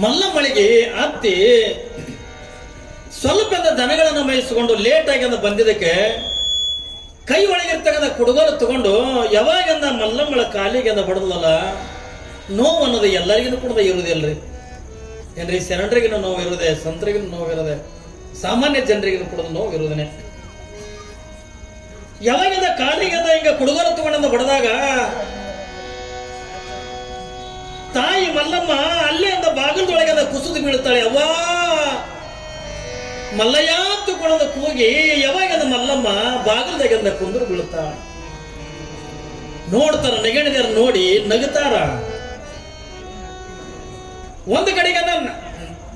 ಮಲ್ಲಮ್ಮಳಿಗೆ ಅತ್ತಿ ಸ್ವಲ್ಪ ದನಗಳನ್ನು ಮೇಯಿಸಿಕೊಂಡು ಲೇಟಾಗಿ ಅಂದ ಬಂದಿದ್ದಕ್ಕೆ ಕೈ ಒಳಗಿರ್ತಕ್ಕಂಥ ಕುಡುಗೋಲು ತಗೊಂಡು ಯಾವಾಗಂದ ಮಲ್ಲಮ್ಮಳ ಕಾಲಿಗೆ ಅಂದ ಬಡದಲ್ಲ, ನೋವು ಅನ್ನೋದು ಎಲ್ಲರಿಗೂ ಕೂಡ ಇರುವುದಿಲ್ಲರಿ. ಏನ್ರಿ, ಶರಣರಿಗಿನ ನೋವು ಇರುವುದೇ, ಸಂತರಿಗಿನ ನೋವು ಇರೋದೆ, ಸಾಮಾನ್ಯ ಜನರಿಗಿನ ಕೂಡ ನೋವು ಇರುವುದೇನೆ. ಯಾವಾಗಿಂದ ಕಾಲಿಗೆ ಅಂದ ಹಿಂಗ ಕುಡುಗೋಲು ತಗೊಂಡಂದ ಬಡದಾಗ ತಾಯಿ ಮಲ್ಲಮ್ಮ ಅಲ್ಲೇ ಅಂದ ಬಾಗಿಲದೊಳಗೆ ಅಂದ ಕುಸಿದು ಬೀಳ್ತಾಳೆ. ಅವ್ವಾ ಮಲ್ಲಯ್ಯ ತಗೊಂಡ ಕೂಗಿ ಯಾವಾಗಂದ ಮಲ್ಲಮ್ಮ ಬಾಗಿಲದಾಗಂದ ಕುಂದ್ರು ಬೀಳ್ತಾಳ. ನೋಡ್ತಾರ, ನೆಗಣಿದಾರ ನೋಡಿ ನಗುತ್ತಾರ. ಒಂದು ಕಡೆಗಂದ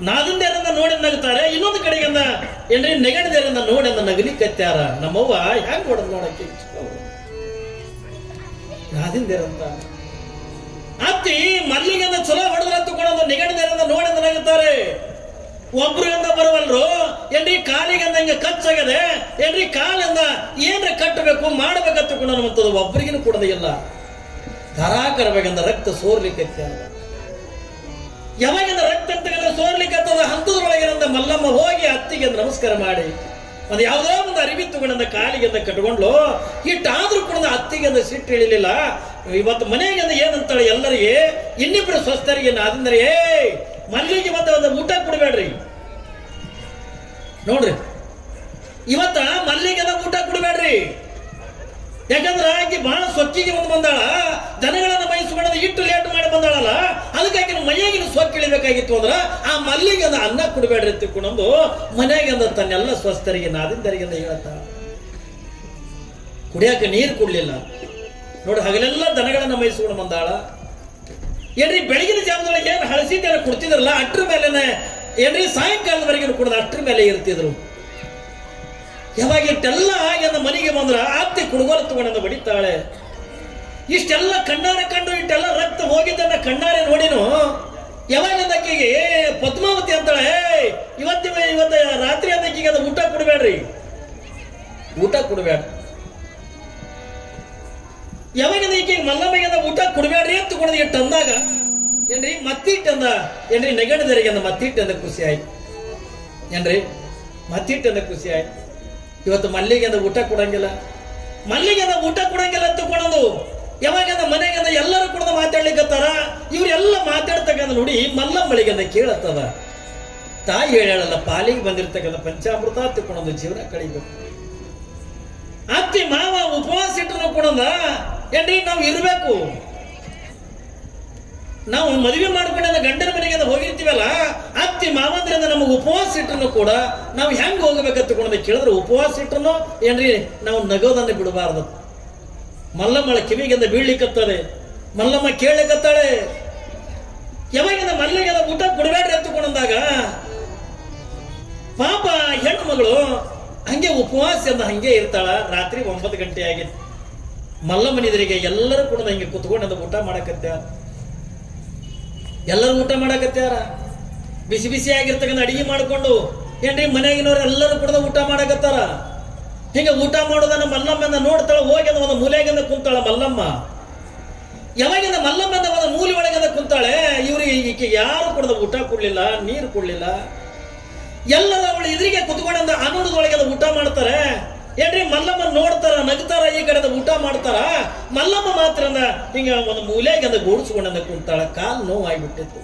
ನಾದಿಂದೇರಿಂದ ನೋಡಿ ನಗುತ್ತಾರೆ, ಇನ್ನೊಂದು ಕಡೆಗಂದ ಏನ್ರಿ ನೆಗಣಿದೇರಿಂದ ನೋಡಿ ಅಂದ ನಗಲಿಕ್ಕತ್ಯಾರ. ನಮ್ಮವ್ವ ಹೆಂಗ್ ಹೊಡೆದ್ ನೋಡಕ್ಕೆ ನಾದಿಂದೇರಂತ ಅತ್ತಿ ಮಲ್ಲಿಗೆಂದ ಚಲೋ ಹೊಡೆದ್ರ ತಗೊಂಡು ನೆಗಣಿದೇರಿಂದ ನೋಡಿ ಅಂದ ನಗುತ್ತಾರೆ. ಒಬ್ರಿಗಂದ ಬರುವಲ್ರು ಏನ್ರಿ ಕಾಲಿಗಂದ ಹಿಂಗ ಕಚ್ಚಾಗದೆ, ಏನ್ರಿ ಕಾಲಿಂದ ಏನ್ರ ಕಟ್ಟಬೇಕು ಮಾಡ್ಬೇಕಂತ ತಗೊಂಡು ಒಬ್ರಿಗಿನ ಕೊಡದ ಇಲ್ಲ. ಧರಾಕರಬೇಕಂದ ರಕ್ತ ಸೋರ್ಲಿಕ್ಕೆ ಯಾವಾಗಿಂದ ರಕ್ತ ಸೋರ್ಲಿಕ್ಕೆ ಹಂತದೊಳಗಿನಿಂದ ಮಲ್ಲಮ್ಮ ಹೋಗಿ ಅತ್ತಿಗೆ ನಮಸ್ಕಾರ ಮಾಡಿ ಒಂದು ಯಾವುದೋ ಒಂದು ಅರಿವಿ ತಗೊಂಡ ಕಾಲಿಗೆಂದ ಕಟ್ಕೊಂಡ್ಲು. ಇಟ್ಟಾದ್ರೂ ಕೂಡ ಅತ್ತಿಗೆಂದ ಸಿಟ್ಟು ಇಳಿಲಿಲ್ಲ. ಇವತ್ತು ಮನೆಗೆಂದ ಏನಂತಾಳೆ ಎಲ್ಲರಿಗೆ, ಇನ್ನಿಬ್ರು ಸ್ವಸ್ಥರಿಗೆ ನಾದಂದ್ರೆ ಮಲ್ಲಿಗೆ ಮತ್ತೆ ಒಂದು ಊಟ ಕೊಡಬೇಡ್ರಿ. ನೋಡ್ರಿ, ಇವತ್ತ ಮಲ್ಲಿಗೆದ ಊಟ ಕೊಡಬೇಡ್ರಿ. ಯಾಕಂದ್ರ ಆಕಿ ಬಹಳ ಸೊಕ್ಕಿಗೆ ಒಂದು ಬಂದಾಳ, ದನಗಳನ್ನ ಮೈಸ್ಕೊಳ್ಳೋದು ಇಟ್ಟು ಲೇಟ್ ಮಾಡಿ ಬಂದಾಳಲ್ಲ, ಅದಕ್ಕಾಗಿ ಮೈಯಾಗಿನ ಸೊಕ್ಕು ಇಳಿಬೇಕಾಗಿತ್ತು ಅಂದ್ರ ಆ ಮಲ್ಲಿಗೆಂದ ಅನ್ನ ಕೊಡಬೇಡ್ರಿ ತಿಳ್ಕೊಂಡು ಮನೆಯಾಗಿಂದ ತನ್ನೆಲ್ಲ ಸ್ವಸ್ಥರಿಗೆ ನಾದಿಂದರಿಗಿಂದ ಹೇಳ್ತಾಳ. ಕುಡಿಯಾಕ ನೀರು ಕೊಡ್ಲಿಲ್ಲ. ನೋಡಿ, ಹಗಲೆಲ್ಲ ದನಗಳನ್ನ ಮೈಸ್ಕೊಂಡು ಬಂದಾಳ. ಏನ್ರಿ ಬೆಳಗಿನ ಜಾವದೊಳಗೆ ಏನು ಹಳಸಿದ್ದೆಲ್ಲ ಕೊಡ್ತಿದ್ರಲ್ಲ, ಅಟ್ರ ಮೇಲೆನೆ ಏನ್ರಿ ಸಾಯಂಕಾಲದವರೆಗೆ ಕೂಡ ಅಟ್ರ ಮೇಲೆ ಇರ್ತಿದ್ರು. ಯಾವಾಗ ಇಟ್ಟೆಲ್ಲ ಆಗಿ ಮನೆಗೆ ಬಂದ್ರ ಅತ್ತೆ ಕುಡುಗೋಲು ತಗೊಂಡ ಬಡಿತಾಳೆ. ಇಷ್ಟೆಲ್ಲ ಕಣ್ಣಾರೆ ಕಂಡು ಇಟ್ಟೆಲ್ಲ ರಕ್ತ ಹೋಗಿದ್ದನ್ನ ಕಣ್ಣಾರೆ ನೋಡಿನು ಯಾವಾಗಂದಕ್ಕಿಗೆ ಪದ್ಮಾವತಿ ಅಂತಾಳೆ, ಇವತ್ತ ರಾತ್ರಿ ಅದಕ್ಕಿಗೆ ಅದು ಊಟ ಕೊಡಬೇಡ್ರಿ, ಊಟ ಕೊಡಬೇಡ. ಯಾವಾಗಿಂದ ಈಕೆ ಮಲ್ಲಮ್ಮಗೆ ಊಟ ಕೊಡಬೇಡ್ರಿ ಅಂತ ತಗೊಂಡು ಇಟ್ಟು ಅಂದಾಗ ಏನ್ರಿ ಮತ್ತಿಟ್ಟಂದ ಏನ್ರಿ ನೆಗಣದರಿಗೆ ಅಂದ ಮತ್ತಿಟ್ಟಂದ ಖುಷಿ ಆಯ್ತು. ಏನ್ರಿ ಮತ್ತಿಟ್ಟಂದ ಖುಷಿ ಆಯ್ತು. ಇವತ್ತು ಮಲ್ಲಿಗೆ ಅಂದ ಊಟ ಕೊಡಂಗಿಲ್ಲ, ಮಲ್ಲಿಗೆ ಅಂದ ಊಟ ಕೊಡಂಗಿಲ್ಲ ಅಂತ ತಗೊಂಡು ಯಾವಾಗಂದ ಮನೆಗಂದ ಎಲ್ಲರೂ ಕೂಡ ಮಾತಾಡ್ಲಿಕ್ಕತ್ತಾರ. ಇವ್ರೆಲ್ಲ ಮಾತಾಡ್ತಕ್ಕಂಥ ನೋಡಿ ಮಲ್ಲಮ್ಮಳಿಗೆ ಅಂದ ಕೇಳತ್ತದ. ತಾಯಿ ಹೇಳಲ್ಲ, ಪಾಲಿಗೆ ಬಂದಿರ್ತಕ್ಕಂಥ ಪಂಚಾಮೃತ ತಗೊಂಡು ಜೀವನ ಕಳಿಬೇಕು. ಅತ್ತಿ ಮಾವ ಉಪವಾಸ ಇಟ್ಟನು ಕೊಡಂದ ಏನ್ರಿ ನಾವು ಇರ್ಬೇಕು. ನಾವು ಮದುವೆ ಮಾಡ್ಕೊಂಡ ಗಂಡನ ಮನೆಗೆ ಹೋಗಿರ್ತೀವಲ್ಲ, ಅತ್ತಿ ಮಾವಂದ್ರಿಂದ ನಮಗೆ ಉಪವಾಸ ಇಟ್ಟನು ಕೂಡ ನಾವು ಹೆಂಗ್ ಹೋಗ್ಬೇಕಂತ ತಗೊಂಡ ಕೇಳಿದ್ರೆ ಉಪವಾಸ ಇಟ್ಟನು ಏನ್ರಿ ನಾವು ನಗೋದನ್ನ ಬಿಡಬಾರ್ದು. ಮಲ್ಲಮ್ಮಳ ಕಿವಿಗೆಂದ ಬೀಳ್ಲಿಕ್ಕತ್ತದೆ. ಮಲ್ಲಮ್ಮ ಕೇಳಲಿಕ್ಕತ್ತಾಳೆ, ಯಾವಾಗಿಂದ ಮಲ್ಲಿಗೆಂದ ಊಟ ಕೊಡಬೇಡ್ರಿ ಅಂತ ತಗೊಂಡಂದಾಗ ಪಾಪ ಹೆಣ್ಣು ಮಗಳು ಹಂಗೆ ಉಪವಾಸ ಅಂದ ಹಂಗೆ ಇರ್ತಾಳ. ರಾತ್ರಿ 9 ಗಂಟೆ ಆಗಿತ್ತು. ಮಲ್ಲಮ್ಮನಿದ್ರಿಗೆ ಎಲ್ಲರೂ ಕೂಡ ಹಂಗೆ ಕುತ್ಕೊಂಡು ಊಟ ಮಾಡಕತ್ಯಾರ. ಎಲ್ಲರೂ ಊಟ ಮಾಡಕತ್ಯಾರ. ಬಿಸಿ ಬಿಸಿ ಆಗಿರ್ತಕ್ಕಂಥ ಅಡಿಗೆ ಮಾಡಿಕೊಂಡು ಏನ್ರಿ ಮನೆಯಾಗಿನವ್ರು ಎಲ್ಲರೂ ಕೂಡ ಊಟ ಮಾಡಕತ್ತಾರ. ಹಿಂಗ ಊಟ ಮಾಡೋದನ್ನ ಮಲ್ಲಮ್ಮನ ನೋಡ್ತಾಳ. ಹೋಗಿ ಒಂದು ಮೂಲೆಗಿಂದ ಕುಂತಾಳ ಮಲ್ಲಮ್ಮ. ಯಾವಾಗಿಂದ ಮಲ್ಲಮ್ಮನ ಒಂದು ಮೂಲೆ ಒಳಗಿಂದ ಕುಂತಾಳೆ. ಇವ್ರಿಗೆ ಈಕೆ ಯಾರು ಕೂಡ ಊಟ ಕೊಡ್ಲಿಲ್ಲ, ನೀರು ಕೊಡ್ಲಿಲ್ಲ. ಎಲ್ಲರ ಅವಳು ಎದುರಿಗೆ ಕುತ್ಕೊಂಡ ಆನಂದದೊಳಗೆ ಊಟ ಮಾಡ್ತಾರೆ. ಏನ್ರಿ ಮಲ್ಲಮ್ಮ ನೋಡ್ತಾರ, ನಗ್ತಾರ, ಈ ಕಡೆ ಊಟ ಮಾಡ್ತಾರ. ಮಲ್ಲಮ್ಮ ಮಾತ್ರ ಹಿಂಗ ಒಂದು ಮೂಲೆಗೆ ಗೂಡಿಸ್ಕೊಂಡ ಕುಂತಾಳ. ಕಾಲು ನೋವು ಆಗಿಬಿಟ್ಟಿತ್ತು.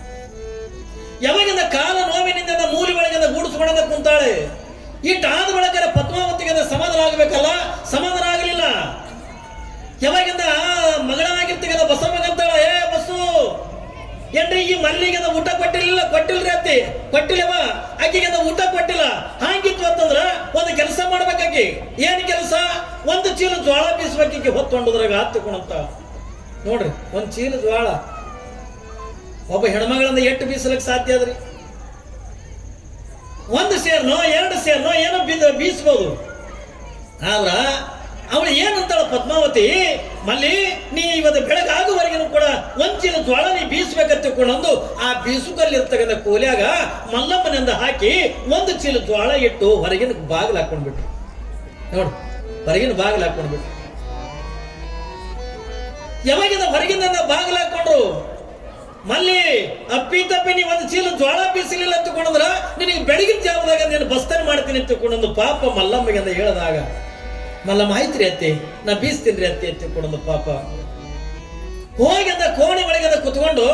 ಯಾವಾಗಿಂದ ಕಾಲ ನೋವಿನಿಂದ ಮೂಲೆ ಒಳಗೆ ಗೂಡಿಸ್ಕೊಂಡ ಕುಂತಾಳೆ. ಇಟ್ಟಾದ ಬಳಕ ಪದ್ಮಾವತಿಗೆ ಸಮಾಧಾನ ಆಗ್ಬೇಕಲ್ಲ, ಸಮಾಧಾನ ಆಗಲಿಲ್ಲ. ಯಾವಾಗಿಂದ ಮಗಳಾಗಿರ್ತಕ್ಕಂಥ ಬಸಮ್ಮಗಂತಾಳ, ಏ ಬಸ್ಸು ಏನ್ರಿ ಈ ಮಲ್ಲಿಗೆ ಊಟ ಕೊಟ್ಟಿಲ್ರಿ ಅತ್ತಿ, ಕೊಟ್ಟಿಲ್ಲವ ಆಕೆಗೆ ಊಟ ಕೊಟ್ಟಿಲ್ಲ. ಹಾಗಿತ್ತು ಅಂತಂದ್ರ ಒಂದು ಕೆಲಸ ಮಾಡ್ಬೇಕಾಕಿ. ಏನ್ ಕೆಲಸ? ಒಂದು ಚೀಲ ಜ್ವಾಳ ಬೀಸ್ಬೇಕೀಗೆ ಹೊತ್ತೊಂಡದ್ರಾಗ ಹತ್ತಕೊಂಡಂತ. ನೋಡ್ರಿ, ಒಂದ್ ಚೀಲ ಜ್ವಾಳ ಒಬ್ಬ ಹೆಣ್ಮಗಳಿಂದ ಎಷ್ಟು ಬೀಸಲಕ್ ಸಾಧ್ಯ ಅದ್ರಿ? 1 ಸೇರ್ನೋ 2 ಸೇರ್ನೋ ಏನೋ ಬೀಸ್ಬೋದು. ಆದ್ರ ಅವಳು ಏನಂತಾಳ ಪದ್ಮಾವತಿ, ಮಲ್ಲಿ ನೀ ಇವತ್ತು ಬೆಳಗಾಗುವರೆಗೂ ಕೂಡ 1 ಚೀಲ ಜ್ವಾಳ ನೀ ಬೀಸ್ಬೇಕಂತ ತಿಳ್ಕೊಂಡು ಆ ಬೀಸುಕಲ್ಲಿರ್ತಕ್ಕಂಥ ಕೋಲ್ಯಾಗ ಮಲ್ಲಮ್ಮನಿಂದ ಹಾಕಿ 1 ಚೀಲ ಜ್ವಾಳ ಇಟ್ಟು ಹೊರಗಿನ ಬಾಗಿಲು ಹಾಕೊಂಡ್ಬಿಟ್ರು. ನೋಡ್ರಿ, ಹೊರಗಿನ ಬಾಗಿಲು ಮಲ್ಲಿ ಅಪ್ಪಿ ತಪ್ಪಿ ನೀ ಒಂದು ಚೀಲ ಜ್ವಾಳ ಬೀಸಲಿಲ್ಲ ತಗೊಂಡ್ರ ನಿನಗೆ ಬೆಳಗಿನ ಜಾವದಾಗ ನೀನು ಬಸ್ತನೆ ಮಾಡ್ತೀನಿ ತಗೊಂಡು ಪಾಪ ಮಲ್ಲಮ್ಮಗೆ ಅಂತ ಹೇಳಿದಾಗ ಮಲ್ಲಮ್ಮ ಆಯ್ತ್ರಿ ಅತ್ತಿ ನಾ ಬೀಸ್ತೀನಿ ಅತ್ತಿ ಎತ್ತಿಕೊಂಡು ಪಾಪ ಹೋಗಿ ಅಂದ ಕೋಣೆ ಒಳಗೆ ಅದ ಕುತ್ಕೊಂಡು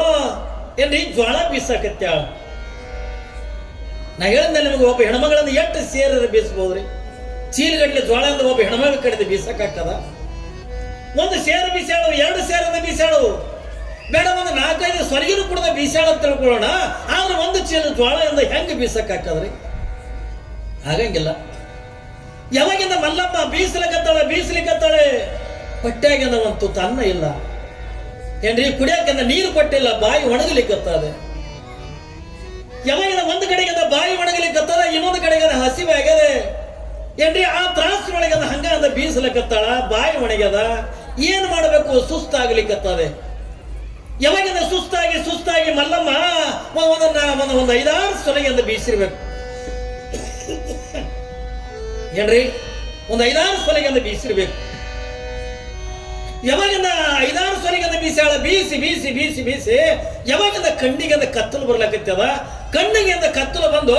ಏನ್ರಿ ಜ್ವಾಳ ಬೀಸಾಕತ್ಯ. ನಾ ಹೇಳಿದ್ಮೇಲೆ ನಿಮಗೆ ಒಬ್ಬ ಹೆಣ್ಮಗಳನ್ನ ಎಷ್ಟು ಸೇರ ಬೀಸ್ಬೋದ್ರಿ? ಚೀಲಗಡ್ಲೆ ಜ್ವಾಳ ಅಂದ ಒಬ್ಬ ಹೆಣ್ಮಗಳ ಕಡೆದ ಬೀಸಕ್ಕಾಗ್ತದ? ಒಂದು ಸೇರು ಬೀಸಾಳು, ಎರಡು ಸೇರದ ಬೀಸಾಳು ಬೇಡ, ಒಂದು 4-5 ಸ್ವರ್ಗಿನೂ ಕೂಡ ಬೀಸಾಳ ಅಂತ ತಿಳ್ಕೊಳ್ಳೋಣ. ಆದ್ರೆ ಒಂದು ಚೀಲ ಜ್ವಾಳ ಇಂದ ಹೆಂಗೆ ಬೀಸಕ್ಕಾಗ್ತದ್ರಿ? ಆಗಂಗಿಲ್ಲ. ಯಾವಾಗಿಂದ ಮಲ್ಲಮ್ಮ ಬೀಸಲಿಕತ್ತಾಳೆ ಹೊಟ್ಟೆಗಿಂದ ಒಂದು ತುತ್ತು ಅನ್ನ ಇಲ್ಲ ಏನ್ರಿ, ಕುಡಿಯಕ್ಕಿಂತ ನೀರು ಕೊಟ್ಟಿಲ್ಲ, ಬಾಯಿ ಒಣಗಲಿಕ್ಕತ್ತದೆ. ಯಾವಾಗಿಂದ ಒಂದು ಕಡೆಗಿಂದ ಬಾಯಿ ಒಣಗಲಿಕ್ಕತ್ತದ, ಇನ್ನೊಂದು ಕಡೆಗಿಂದ ಹಸಿವೆ ಆಗ್ಯದೆ ಏನ್ರಿ. ಆ ತ್ರಾಸಿನೊಳಗಿಂದ ಹಂಗ ಅಂದ ಬೀಸಲಿಕ್ಕತ್ತಾಳ, ಬಾಯಿ ಒಣಗ್ಯದ. ಏನ್ ಮಾಡಬೇಕು? ಸುಸ್ತಾಗ್ಲಿಕ್ಕತ್ತದೆ. ಯಾವಾಗಿಂದ ಸುಸ್ತಾಗಿ ಮಲ್ಲಮ್ಮ ಒಂದು 5-6 ಸೊಲಗಿಂದ ಬೀಸಿರ್ಬೇಕು ಏನ್ರಿ, ಒಂದು 5-6 ಸೊಲಗಿಂದ ಬೀಸಿರ್ಬೇಕು. ಯಾವಾಗಿಂದ 5-6 ಸೊಲಗಿಂದ ಬೀಸಾಳ, ಬೀಸಿ ಯಾವಾಗಿಂದ ಕಣ್ಣಿಗೆಂದ ಕತ್ತಲು ಬರ್ಲಾಕತ್ತದ. ಕಣ್ಣಿಗೆಂದ ಕತ್ತಲು ಬಂದು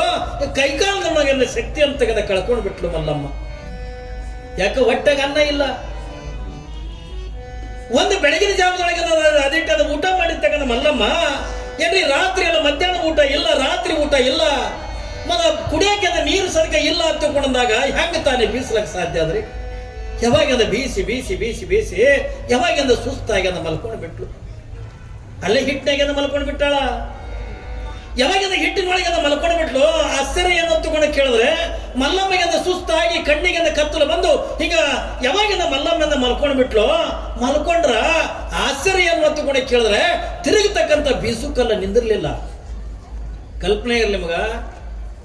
ಕೈಕಾಲದೊಳಗಿಂದ ಶಕ್ತಿ ಅಂತ ತೆಗೆದ ಕಳ್ಕೊಂಡು ಬಿಟ್ಲು ಮಲ್ಲಮ್ಮ. ಯಾಕೆ? ಹೊಟ್ಟೆಗೆ ಅನ್ನ ಇಲ್ಲ. ಒಂದು ಬೆಳಗಿನ ಜಾವದೊಳಗೆ ಅದಿಟ್ಟದ ಊಟ ಮಾಡಿ ತಗೊಂಡ ಮಲ್ಲಮ್ಮ ಏನ್ರಿ, ರಾತ್ರಿ ಎಲ್ಲ ಮಧ್ಯಾಹ್ನ ಊಟ ಇಲ್ಲ, ರಾತ್ರಿ ಊಟ ಇಲ್ಲ, ಕುಡಿಯಕ್ಕೆ ನೀರು ಸರಿಗ ಇಲ್ಲ ಅಂತ ತಗೊಂಡಾಗ ಹೆಂಗ ತಾನೇ ಬೀಸಲಕ್ಕೆ ಸಾಧ್ಯ ಅದ್ರಿ? ಯಾವಾಗಿಂದ ಬೀಸಿ ಯಾವಾಗಿಂದ ಸುಸ್ತಾಗಿ ಮಲ್ಕೊಂಡು ಬಿಟ್ಲು. ಅಲ್ಲೇ ಹಿಟ್ಟಿನಾಗ ಮಲ್ಕೊಂಡು ಬಿಟ್ಟಾಳ. ಯಾವಾಗಿಂದ ಹಿಟ್ಟಿನೊಳಗೆ ಮಲ್ಕೊಂಡು ಬಿಟ್ಲು. ಆಶ್ಚರ್ಯ ಏನು ತಗೊಂಡು ಕೇಳಿದ್ರೆ ಮಲ್ಲಮ್ಮಗೆ ಸುಸ್ತಾಗಿ ಕಣ್ಣಿಗೆ ಕತ್ತಲು ಬಂದು ಈಗ ಯಾವಾಗಿಂದ ಮಲ್ಲಮ್ಮಿಂದ ಮಲ್ಕೊಂಡು ಬಿಟ್ಲು. ಮಲ್ಕೊಂಡ್ರ ಆಶ್ಚರ್ಯ ಏನು ತಗೊಂಡು ಕೇಳಿದ್ರೆ ತಿರುಗತಕ್ಕಂಥ ಬೀಸುಕಲ್ಲ ನಿಂದಿರ್ಲಿಲ್ಲ. ಕಲ್ಪನೆ ಇರಲಿ ನಿಮಗ,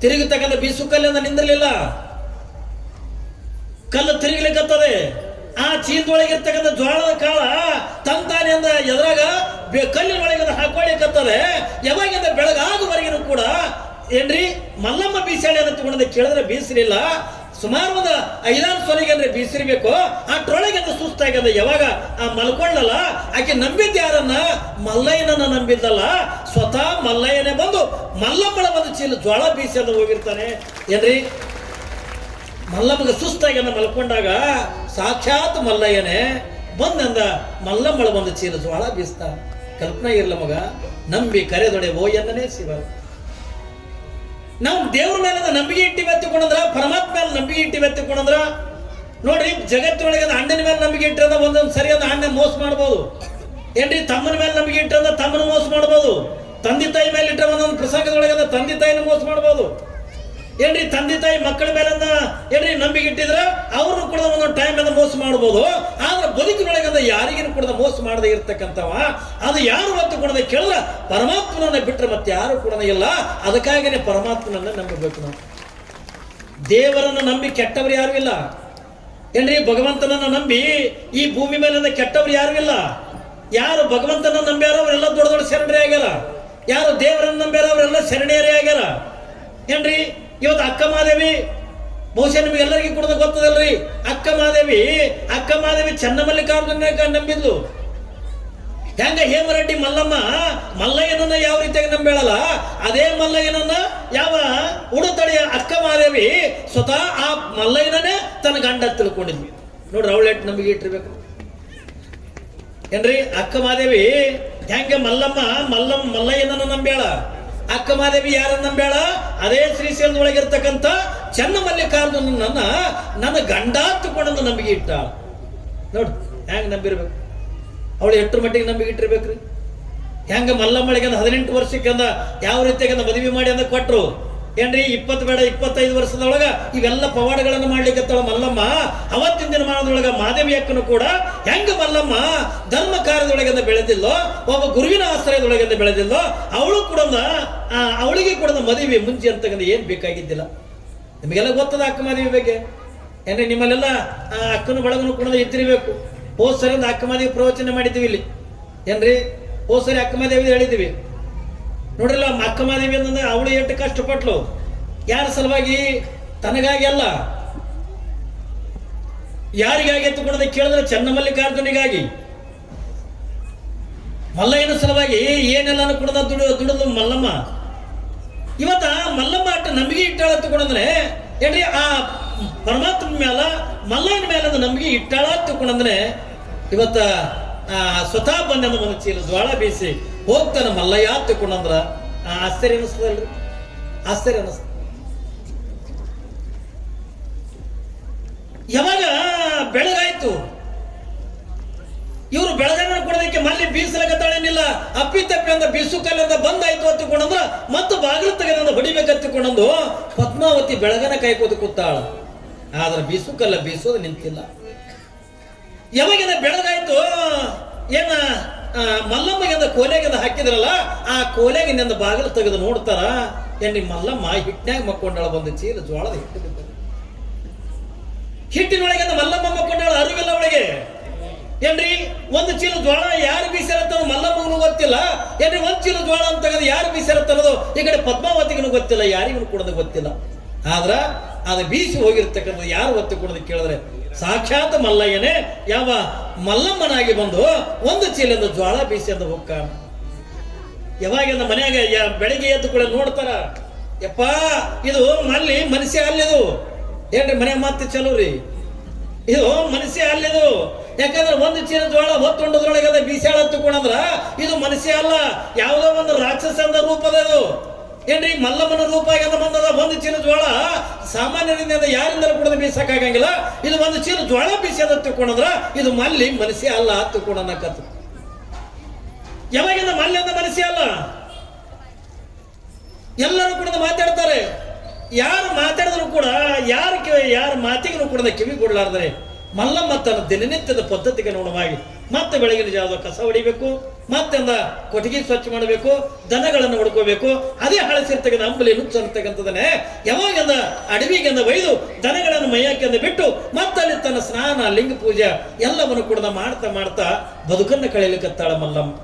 ತಿರುಗತಕ್ಕಂಥ ಬೀಸುಕಲ್ಲಿಂದ ನಿಂದಿರ್ಲಿಲ್ಲ. ಕಲ್ಲು ತಿರುಗಲಿಕ್ಕತ್ತದೆ. ಆ ಚೀಲದೊಳಗಿರ್ತಕ್ಕಂಥ ಜ್ವಾಳದ ಕಾಳ ತಂತಾನೆ ಅಂದ ಎದುರಾಗ ಕಲ್ಲಿನೊಳಗೆ ಹಾಕೊಳ್ಳಿಕ್ಕತ್ತದೆ. ಯಾವಾಗಿಂದ ಬೆಳಗಾಗುವರೆಗೂ ಕೂಡ ಏನ್ರಿ ಮಲ್ಲಮ್ಮ ಬೀಸಾಳಿ ಅಂತ ತಗೊಂಡ ಕೇಳಿದ್ರೆ ಬೀಸಲಿಲ್ಲ. ಸುಮಾರು ಒಂದು 5-6 ಸೊಲಿಗೆ ಅಂದ್ರೆ ಬೀಸಿರ್ಬೇಕು. ಅಷ್ಟ್ರೊಳಗಿಂದ ಸುಸ್ತಾಗ್ಯದ. ಯಾವಾಗ ಆ ಮಲ್ಕೊಳ್ಳಲ್ಲ, ಆಕೆ ನಂಬಿದ್ದ ಯಾರನ್ನ? ಮಲ್ಲಯ್ಯನನ್ನ ನಂಬಿದ್ದಲ್ಲ, ಸ್ವತಃ ಮಲ್ಲಯ್ಯನೇ ಬಂದು ಮಲ್ಲಮ್ಮಳ ಒಂದು ಚೀಲ ಜ್ವಾಳ ಬೀಸಿ ಅಂತ ಹೋಗಿರ್ತಾನೆ ಏನ್ರಿ. ಮಲ್ಲಮ್ಮಗ ಸುಸ್ತಾಗಿ ಮಲ್ಕೊಂಡಾಗ ಸಾಕ್ಷಾತ್ ಮಲ್ಲಯ್ಯನೇ ಬಂದಂದ ಮಲ್ಲಮ್ಮಳ ಒಂದು ಚೀಲ ಜ್ವಾಳ ಬೀಸ್ತಾ. ಕಲ್ಪನಾ ಇರ್ಲ ಮಗ, ನಂಬಿ ಕರೆದೊಡೆ ಓ ಎನ್ನನೇ ಶಿವ. ನಾವು ದೇವ್ರ ಮೇಲೆ ನಂಬಿಕೆ ಇಟ್ಟಿವೆ ಎತ್ತಿಕೊಂಡ್ರ, ಪರಮಾತ್ಮ ಮೇಲೆ ನಂಬಿಕೆ ಇಟ್ಟಿವೆ ಎತ್ತಿಕೊಂಡ್ರ ನೋಡ್ರಿ, ಜಗತ್ತಿನೊಳಗೆ ಅಣ್ಣನ ಮೇಲೆ ನಂಬಿಕೆ ಇಟ್ಟಂದ ಒಂದೊಂದು ಸರಿಯಾದ ಅಣ್ಣ ಮೋಸ ಮಾಡ್ಬೋದು ಏನ್ರಿ. ತಮ್ಮನ ಮೇಲೆ ನಂಬಿಕೆ ಇಟ್ಟಂದ ತಮ್ಮನ ಮೋಸ ಮಾಡ್ಬೋದು. ತಂದೆ ತಾಯಿ ಮೇಲೆ ಇಟ್ಟ ಒಂದೊಂದು ಪ್ರಸಂಗದೊಳಗೆ ತಂದೆ ತಾಯಿನ ಮೋಸ ಮಾಡ್ಬೋದು ಏನ್ರಿ. ತಂದೆ ತಾಯಿ ಮಕ್ಕಳ ಮೇಲೆ ಏನ್ರಿ ನಂಬಿಕೆ ಇಟ್ಟಿದ್ರ ಅವ್ರನ್ನು ಕೂಡ ಒಂದೊಂದು ಟೈಮ್ ಮೇಲೆ ಮೋಸ ಮಾಡ್ಬೋದು. ಆದ್ರೆ ಬದುಕಿನೊಳಗೆ ಯಾರಿಗೂ ಕೂಡ ಮೋಸ ಮಾಡದೆ ಇರ್ತಕ್ಕಂಥವ ಅದು ಯಾರು ಅಂತ ಕೂಡ ಕೇಳಿದ್ರ ಪರಮಾತ್ಮನನ್ನ ಬಿಟ್ಟರೆ ಮತ್ತೆ ಯಾರು ಕೂಡ ಇಲ್ಲ. ಅದಕ್ಕಾಗಿನೇ ಪರಮಾತ್ಮನನ್ನ ನಂಬಬೇಕು. ನಾವು ದೇವರನ್ನ ನಂಬಿ ಕೆಟ್ಟವರು ಯಾರು ಇಲ್ಲ ಏನ್ರಿ. ಭಗವಂತನನ್ನ ನಂಬಿ ಈ ಭೂಮಿ ಮೇಲೆ ಕೆಟ್ಟವರು ಯಾರು ಇಲ್ಲ. ಯಾರು ಭಗವಂತನ ನಂಬ್ಯಾರ ಅವರೆಲ್ಲ ದೊಡ್ಡ ದೊಡ್ಡ ಶರಣರೇ ಆಗ್ಯಾರ. ಯಾರು ದೇವರನ್ನ ನಂಬ್ಯಾರ ಅವರೆಲ್ಲ ಶರಣೆಯರೇ ಆಗ್ಯಾರ ಏನ್ರಿ. ಇವತ್ತು ಅಕ್ಕ ಮಹಾದೇವಿ ಬಹುಶಃ ನಿಮಗೆಲ್ಲರಿಗೂ ಕೂಡ ಗೊತ್ತದಲ್ರಿ. ಅಕ್ಕ ಮಹಾದೇವಿ ಚನ್ನಮಲ್ಲಿಕಾರ್ಜುನ ನಂಬಿದ್ಲು. ಹೆಂಗ ಹೇಮರೆಡ್ಡಿ ಮಲ್ಲಯ್ಯನನ್ನ ಯಾವ ರೀತಿಯಾಗಿ ನಂಬೇಳಲ್ಲ, ಅದೇ ಮಲ್ಲಯ್ಯನನ್ನ ಯಾವ ಉಡುತಡೆಯ ಅಕ್ಕ ಮಹಾದೇವಿ ಸ್ವತಃ ಆ ಮಲ್ಲಯ್ಯನೇ ತನ್ನ ಗಂಡ ತಿಳ್ಕೊಂಡಿದ್ವಿ ನೋಡ್ರಿ. ಅವಳೆಟ್ಟು ನಂಬಿಕೆ ಇಟ್ಟಿರ್ಬೇಕು ಏನ್ರಿ. ಅಕ್ಕ ಮಹಾದೇವಿ ಹೆಂಗ ಮಲ್ಲಯ್ಯನನ್ನ ನಂಬ್ಯಾಳ, ಅಕ್ಕ ಮಹಾದೇವಿ ಯಾರನ್ನ ನಂಬ್ಯಾಳ? ಅದೇ ಶ್ರೀಶೈಲದೊಳಗಿರ್ತಕ್ಕಂಥ ಚನ್ನಮಲ್ಲಿಕಾರ್ಜುನನ್ನ ನನ್ನ ಗಂಡ ತಗೊಂಡು ನಂಬಿಕೆ ಇಟ್ಟ ನೋಡ್ರಿ. ಹೆಂಗ ನಂಬಿರ್ಬೇಕು ಅವಳು, ಎಷ್ಟರ ಮಟ್ಟಿಗೆ ನಂಬಿಕೆ ಇಟ್ಟಿರ್ಬೇಕ್ರಿ. ಹೆಂಗ ಮಲ್ಲಮ್ಮಳಿಗೆ 18 ವರ್ಷಕ್ಕೆ ಯಾವ ರೀತಿಯಾಗಿ ಮದುವೆ ಮಾಡಿ ಅಂದ ಕೊಟ್ರು ಏನ್ರಿ. 20 ಬೇಡ 25 ವರ್ಷದೊಳಗ ಇವೆಲ್ಲ ಪವಾಡಗಳನ್ನು ಮಾಡ್ಲಿಕ್ಕತ್ತಳ ಮಲ್ಲಮ್ಮ. ಅವತ್ತಿನ ದಿನಮಾನದೊಳಗ ಮಾದೇವಿ ಅಕ್ಕನು ಕೂಡ ಹೆಂಗ ಮಲ್ಲಮ್ಮ ಧರ್ಮ ಕಾರ್ಯದೊಳಗಿಂದ ಬೆಳೆದಿಲ್ಲೋ, ಒಬ್ಬ ಗುರುವಿನ ಆಶ್ರಯದೊಳಗಿಂದ ಬೆಳೆದಿಲ್ಲೋ, ಅವಳು ಕೂಡ ಅವಳಿಗೆ ಕೂಡ ಮದುವೆ ಮುಂಚೆ ಅಂತಕ್ಕಂಥ ಏನ್ ಬೇಕಾಗಿದ್ದಿಲ್ಲ. ನಿಮಗೆಲ್ಲ ಗೊತ್ತದ ಅಕ್ಕ ಮಾದೇವಿ ಬಗ್ಗೆ ಏನ್ರಿ. ನಿಮ್ಮಲ್ಲೆಲ್ಲ ಅಕ್ಕನ ಬಳಗನು ಕೂಡ ಇದ್ದಿರಬೇಕು. ಹೋದ್ ಸರಿ ಒಂದು ಅಕ್ಕ ಮಾದೇವಿ ಪ್ರವಚನ ಮಾಡಿದ್ವಿ ಇಲ್ಲಿ ಏನ್ರಿ. ಹೋದ್ ಸರಿ ಅಕ್ಕ ಮಾದೇವಿ ಹೇಳಿದ್ವಿ ನೋಡ್ರಲ್ಲ. ಅಕ್ಕ ಮಾದೇವಿ ಅಂತಂದ್ರೆ ಅವಳು ಎಷ್ಟು ಕಷ್ಟಪಟ್ಲು. ಯಾರ ಸಲುವಾಗಿ? ತನಗಾಗಿ ಅಲ್ಲ. ಯಾರಿಗಾಗಿ ಎತ್ತುಕೊಂಡ ಕೇಳಿದ್ರೆ ಚನ್ನಮಲ್ಲಿಕಾರ್ಜುನಿಗಾಗಿ. ಮಲ್ಲಯ್ಯನ ಸಲುವಾಗಿ ಏನೆಲ್ಲಾನು ಕುಡ್ದ ದುಡಿದು ಮಲ್ಲಮ್ಮ ಇವತ್ತ ಮಲ್ಲಮ್ಮ ಅಟ್ಟ ನಂಬಿಕೆ ಇಟ್ಟಾಳ ತಗೊಂಡ್ರೆ ಏನ್ರಿ ಆ ಪರಮಾತ್ಮ ಮ್ಯಾಲ ಮಲ್ಲಯ್ಯನ ಮೇಲೆ ನಂಬಿಕೆ ಇಟ್ಟಾಳ ತಗೊಂಡ್ರೆ ಇವತ್ತ ಸ್ವತಃ ಬಂದ ಒಂದು ಚೀಲ ಜ್ವಾಳ ಬೀಸಿ ಹೋಗ್ತಾನ ಮಲ್ಲಯ್ಯ ತಗೊಂಡ್ರ ಆಶ್ಚರ್ಯ ಅನಿಸ್ತದಲ್ರಿ, ಆಶ್ಚರ್ಯ ಅನಿಸ್ತ. ಯಾವಾಗ ಬೆಳಗಾಯ್ತು, ಇವರು ಬೆಳಗನ್ನ ಕೊಡೋದಕ್ಕೆ ಮಲ್ಲಿ ಬೀಸಲಕತ್ತಾಳೇನಿಲ್ಲ, ಅಪ್ಪಿತಪ್ಪಿ ಅಂದ ಬೀಸು ಕಲ್ಲಿಂದ ಬಂದಾಯ್ತು ಹತ್ತಿಕೊಂಡಂದ್ರ ಮತ್ತು ಬಾಗಿಲು ತೆಗೆದ ಹೊಡಿಬೇಕತ್ತಿಕೊಂಡಂದು ಪದ್ಮಾವತಿ ಬೆಳಗನ ಕೈಕೋದು ಕೂತಾಳ. ಆದ್ರೆ ಬೀಸು ಕಲ್ಲ ಬೀಸೋದು ನಿಂತಿಲ್ಲ. ಯಾವಾಗಿನ ಬೆಳಗಾಯ್ತು ಏನ ಮಲ್ಲಮ್ಮಗೆ ಕೋಲೆಗಿಂದ ಹಾಕಿದ್ರಲ್ಲ, ಆ ಕೋಲೆಗಿನಿಂದ ಬಾಗಿಲು ತೆಗೆದು ನೋಡ್ತಾರ, ಏನ್ರಿ ಮಲ್ಲಮ್ಮ ಹಿಟ್ನ್ಯಾಗ ಮಕ್ಕೊಂಡಾಳ, ಒಂದು ಚೀಲ ಜ್ವಾಳದ ಹಿಟ್ಟು ಬಿದ್ದ. ಹಿಟ್ಟಿನೊಳಗೆ ಮಲ್ಲಮ್ಮ ಮಕ್ಕೊಂಡಾಳ, ಅರಿವಿಲ್ಲ ಅವಳಿಗೆ. ಏನ್ರಿ ಒಂದು ಚೀಲ ಜ್ವಾಳ ಯಾರು ಬೀಸಿರತ್ತ ಮಲ್ಲಮ್ಮಗೂ ಗೊತ್ತಿಲ್ಲ. ಏನ್ರಿ ಒಂದ್ ಚೀಲ ಜ್ವಾಳ ಅಂತ ತೆಗೆದು ಯಾರು ಬೀಸಿರತ್ತನ್ನೋದು ಈ ಕಡೆ ಪದ್ಮಾವತಿಗೂ ಗೊತ್ತಿಲ್ಲ, ಯಾರಿಗೂ ಕೊಡೋದು ಗೊತ್ತಿಲ್ಲ. ಆದ್ರ ಅದು ಬೀಸಿ ಹೋಗಿರ್ತಕ್ಕಂಥ ಯಾರು ಒತ್ತು ಕೊಡೋದು ಕೇಳಿದ್ರೆ ಸಾಕ್ಷಾತ್ ಮಲ್ಲಯ್ಯನೇ ಯಾವ ಮಲ್ಲಮ್ಮನಾಗಿ ಬಂದು ಒಂದು ಚೀಲದ ಜ್ವಾಳ ಬೀಸಿ ಅಂತ ಹೋಗ್ಕ. ಯಾವಾಗಿಂದ ಮನ್ಯಾಗ ಬೆಳಿಗ್ಗೆ ಎದ್ದು ಕೂಡ ನೋಡ್ತಾರ, ಯಪ್ಪ ಇದು ಮಲ್ಲಿ ಮನುಷ್ಯ ಅಲ್ಲಿದು. ಏನ್ರಿ ಮನೆ ಮಾತು ಚಲೋ ರೀ, ಇದು ಮನುಷ್ಯ ಅಲ್ಲಿದು. ಯಾಕಂದ್ರೆ ಒಂದು ಚೀಲ ಜ್ವಾಳ ಹೊತ್ತೊಂಡದ್ರೊಳಗೆ ಬೀಸಾಳ ತಗೊಂಡ್ರ ಇದು ಮನುಷ್ಯ ಅಲ್ಲ, ಯಾವುದೋ ಒಂದು ರಾಕ್ಷಸಂದ ರೂಪದ ಇದು. ಏನ್ರಿ ಮಲ್ಲಮ್ಮನ ರೂಪ ಆಗ್ಯದ ಬಂದದ. ಒಂದು ಚೀಲ ಜ್ವಾಳ ಸಾಮಾನ್ಯರಿಂದ ಯಾರಿಂದಲೂ ಕೂಡ ಬೀಸಕ್ಕಾಗಂಗಿಲ್ಲ, ಇದು ಒಂದು ಚೀಲ ಜ್ವಾಳ ಬೀಸದ ತಗೊಂಡ್ರ ಇದು ಮಲ್ಲಿ ಮನುಷ್ಯ ಅಲ್ಲ ತಗೊಂಡನಕತ್ತು. ಯಾವಾಗಿಂದ ಮಲ್ಲಿ ಅಂದ ಮನುಷ್ಯ ಅಲ್ಲ. ಎಲ್ಲರೂ ಕೂಡ ಮಾತಾಡ್ತಾರೆ, ಯಾರು ಮಾತಾಡಿದ್ರು ಕೂಡ ಯಾರ ಮಾತಿಗೂ ಕೂಡ ಕಿವಿ ಕೊಡ್ಲಾರ್ದರೆ ಮಲ್ಲಮ್ಮ ತನ್ನ ದಿನನಿತ್ಯದ ಪದ್ಧತಿಗೆ ನೋಡುವಾಗಿ ಮತ್ತೆ ಬೆಳಗಿನ ಜಾವ ಕಸ ಹೊಡಿಬೇಕು, ಮತ್ತೆಂದ ಕೊಟ್ಟಿಗೆ ಸ್ವಚ್ಛ ಮಾಡಬೇಕು, ದನಗಳನ್ನು ಹೊಡ್ಕೋಬೇಕು. ಅದೇ ಹಳಸಿರ್ತಕ್ಕಂಥ ಅಂಬಲಿ ನುಚ್ಚು ಅಂತಕ್ಕಂಥದನ್ನೇ ಯಾವಾಗೆಂದ ಅಡವಿಗೆಂದ ಒಯ್ದು ದನಗಳನ್ನು ಮೈಯಾಕೆಂದ ಬಿಟ್ಟು ಮತ್ತಲ್ಲಿ ತನ್ನ ಸ್ನಾನ ಲಿಂಗ ಪೂಜೆ ಎಲ್ಲವನ್ನು ಕೂಡ ಮಾಡ್ತಾ ಬದುಕನ್ನು ಕಳೆಯಲಿಕ್ಕತ್ತಾಳ ಮಲ್ಲಮ್ಮ.